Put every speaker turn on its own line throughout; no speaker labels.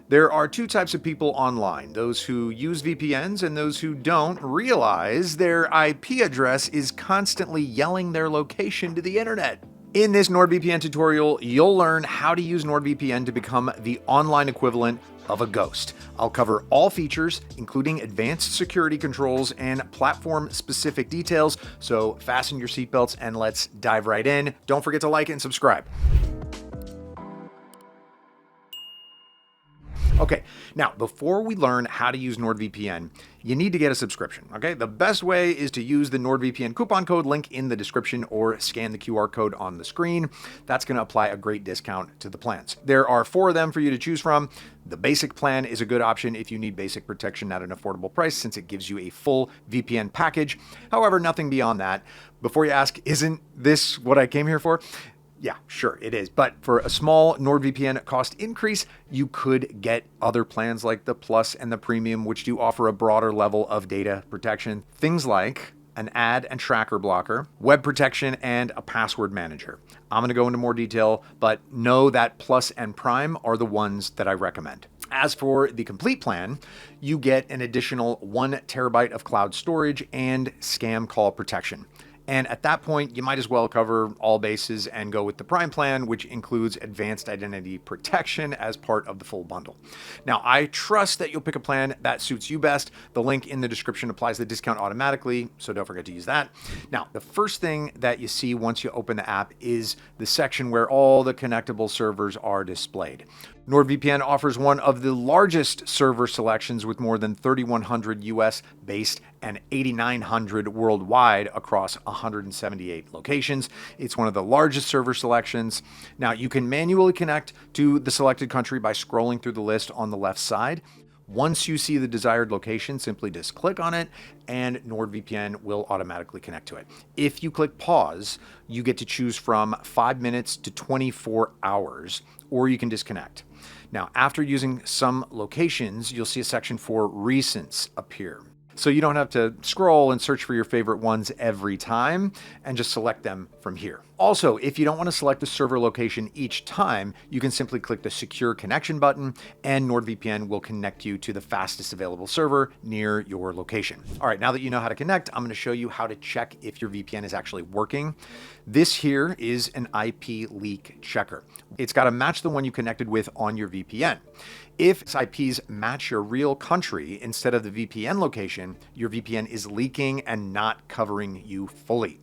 There are two types of people online, those who use VPNs and those who don't realize their IP address is constantly yelling their location to the internet. In this NordVPN tutorial, you'll learn how to use NordVPN to become the online equivalent of a ghost. I'll cover all features, including advanced security controls and platform-specific details, so fasten your seatbelts and let's dive right in. Don't forget to like and subscribe. Okay, now before we learn how to use NordVPN, you need to get a subscription, okay? The best way is to use the NordVPN coupon code link in the description or scan the QR code on the screen. That's gonna apply a great discount to the plans. There are 4 of them for you to choose from. The basic plan is a good option if you need basic protection at an affordable price since it gives you a full VPN package. However, nothing beyond that. Before you ask, isn't this what I came here for? Yeah, sure, it is. But for a small NordVPN cost increase, you could get other plans like the Plus and the Premium, which do offer a broader level of data protection. Things like an ad and tracker blocker, web protection, and a password manager. I'm going to go into more detail, but know that Plus and Prime are the ones that I recommend. As for the complete plan, you get an additional 1 terabyte of cloud storage and scam call protection. And at that point, you might as well cover all bases and go with the Prime plan, which includes advanced identity protection as part of the full bundle. Now, I trust that you'll pick a plan that suits you best. The link in the description applies the discount automatically, so don't forget to use that. Now, the first thing that you see once you open the app is the section where all the connectable servers are displayed. NordVPN offers one of the largest server selections with more than 3,100 US based and 8,900 worldwide across 178 locations. It's one of the largest server selections. Now, you can manually connect to the selected country by scrolling through the list on the left side. Once you see the desired location, simply just click on it and NordVPN will automatically connect to it. If you click pause, you get to choose from 5 minutes to 24 hours, or you can disconnect. Now, after using some locations, you'll see a section for recents appear. So you don't have to scroll and search for your favorite ones every time and just select them from here. Also, if you don't want to select the server location each time, you can simply click the secure connection button and NordVPN will connect you to the fastest available server near your location. All right, now that you know how to connect, I'm going to show you how to check if your VPN is actually working. This here is an IP leak checker. It's got to match the one you connected with on your VPN. If its IPs match your real country instead of the VPN location, your VPN is leaking and not covering you fully.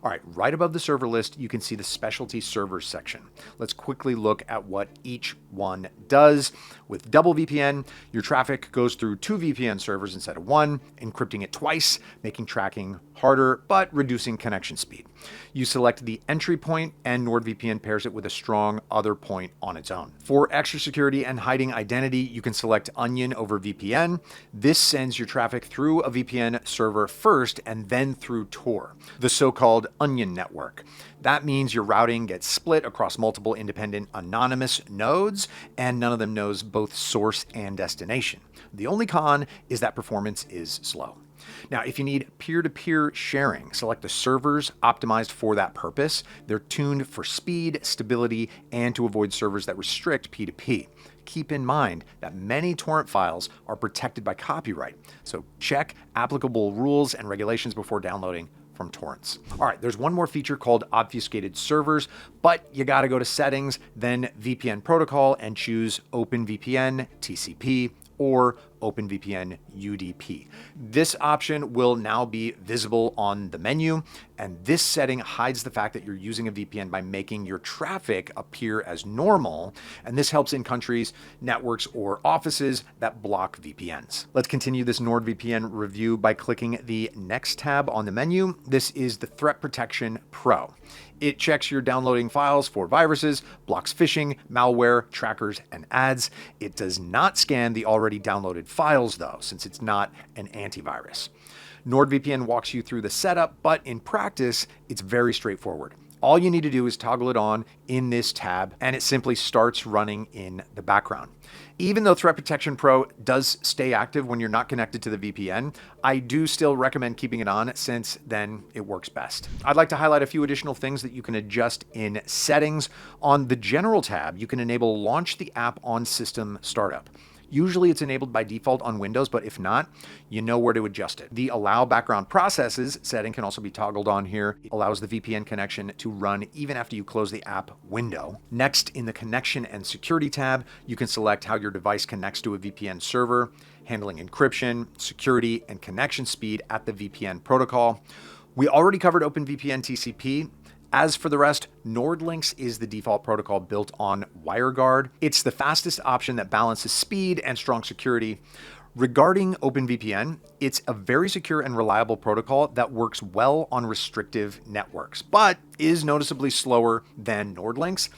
All right, right above the server list, you can see the specialty servers section. Let's quickly look at what each one does. With double VPN, your traffic goes through 2 VPN servers instead of 1, encrypting it twice, making tracking harder, but reducing connection speed. You select the entry point and NordVPN pairs it with a strong other point on its own. For extra security and hiding identity, you can select Onion over VPN. This sends your traffic through a VPN server first and then through Tor, the so-called Onion network. That means your routing gets split across multiple independent anonymous nodes, and none of them knows both source and destination. The only con is that performance is slow. Now, if you need peer-to-peer sharing, select the servers optimized for that purpose. They're tuned for speed, stability, and to avoid servers that restrict P2P. Keep in mind that many torrent files are protected by copyright, so check applicable rules and regulations before downloading from torrents. All right, there's one more feature called obfuscated servers, but you got to go to settings, then VPN protocol, and choose OpenVPN, TCP, or OpenVPN UDP. This option will now be visible on the menu, and this setting hides the fact that you're using a VPN by making your traffic appear as normal, and this helps in countries, networks, or offices that block VPNs. Let's continue this NordVPN review by clicking the Next tab on the menu. This is the Threat Protection Pro. It checks your downloading files for viruses, blocks phishing, malware, trackers, and ads. It does not scan the already downloaded files though, since it's not an antivirus. NordVPN walks you through the setup, but in practice, it's very straightforward. All you need to do is toggle it on in this tab, and it simply starts running in the background. Even though Threat Protection Pro does stay active when you're not connected to the VPN, I do still recommend keeping it on since then it works best. I'd like to highlight a few additional things that you can adjust in settings. On the General tab, you can enable Launch the app on system startup. Usually it's enabled by default on Windows, but if not, you know where to adjust it. The Allow Background Processes setting can also be toggled on here. It allows the VPN connection to run even after you close the app window. Next, in the Connection and Security tab, you can select how your device connects to a VPN server, handling encryption, security, and connection speed at the VPN protocol. We already covered OpenVPN TCP. As for the rest, NordLynx is the default protocol built on WireGuard. It's the fastest option that balances speed and strong security. Regarding OpenVPN, it's a very secure and reliable protocol that works well on restrictive networks, but is noticeably slower than NordLynx.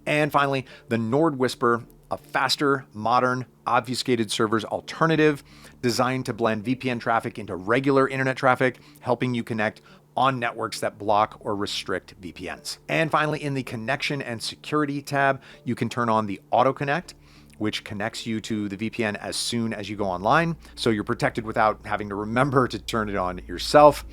And finally, the NordWhisper, a faster, modern, obfuscated servers alternative designed to blend VPN traffic into regular internet traffic, helping you connect on networks that block or restrict VPNs. And finally, in the Connection and Security tab, you can turn on the Auto Connect, which connects you to the VPN as soon as you go online, so you're protected without having to remember to turn it on yourself.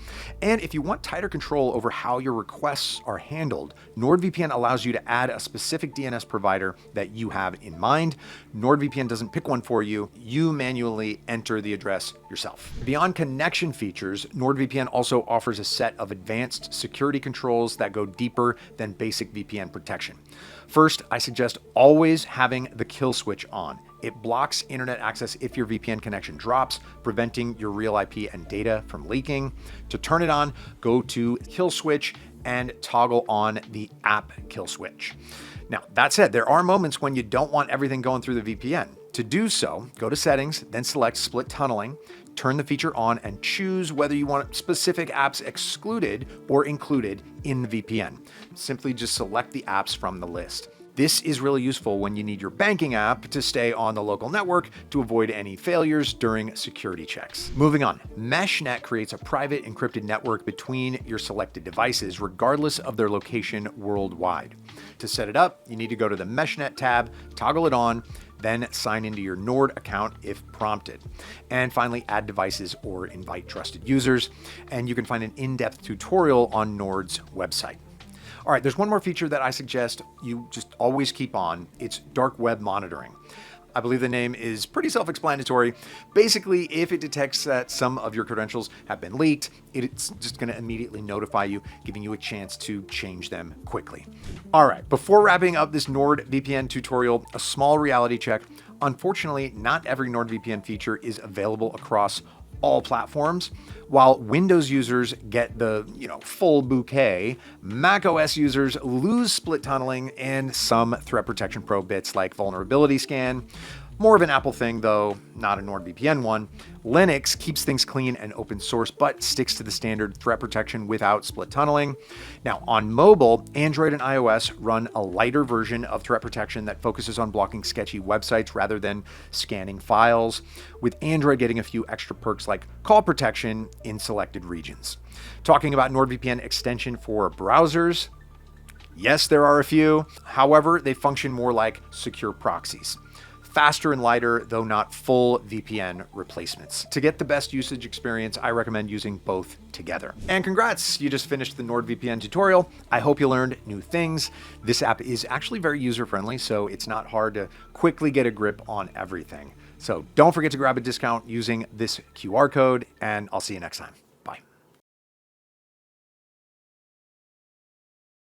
And if you want tighter control over how your requests are handled, NordVPN allows you to add a specific DNS provider that you have in mind. NordVPN doesn't pick one for you. You manually enter the address yourself. Beyond connection features, NordVPN also offers a set of advanced security controls that go deeper than basic VPN protection. First, I suggest always having the kill switch on. It blocks internet access if your VPN connection drops, preventing your real IP and data from leaking. To turn it on, go to kill switch and toggle on the app kill switch. Now, that said, there are moments when you don't want everything going through the VPN. To do so, go to Settings, then select Split Tunneling, turn the feature on, and choose whether you want specific apps excluded or included in the VPN. Simply just select the apps from the list. This is really useful when you need your banking app to stay on the local network to avoid any failures during security checks. Moving on, MeshNet creates a private encrypted network between your selected devices, regardless of their location worldwide. To set it up, you need to go to the MeshNet tab, toggle it on, then sign into your Nord account if prompted. And finally, add devices or invite trusted users. And you can find an in-depth tutorial on Nord's website. All right, there's one more feature that I suggest you just always keep on. It's dark web monitoring. I believe the name is pretty self-explanatory. Basically, if it detects that some of your credentials have been leaked, it's just going to immediately notify you, giving you a chance to change them quickly. All right, before wrapping up this NordVPN tutorial, a small reality check. Unfortunately, not every NordVPN feature is available across all platforms. While Windows users get the full bouquet, macOS users lose split tunneling and some Threat Protection Pro bits like vulnerability scan. More of an Apple thing though, not a NordVPN one. Linux keeps things clean and open source, but sticks to the standard threat protection without split tunneling. Now on mobile, Android and iOS run a lighter version of threat protection that focuses on blocking sketchy websites rather than scanning files, with Android getting a few extra perks like call protection in selected regions. Talking about NordVPN extension for browsers, yes, there are a few. However, they function more like secure proxies. Faster and lighter, though not full VPN replacements. To get the best usage experience, I recommend using both together. And congrats, you just finished the NordVPN tutorial. I hope you learned new things. This app is actually very user-friendly, so it's not hard to quickly get a grip on everything. So don't forget to grab a discount using this QR code, and I'll see you next time.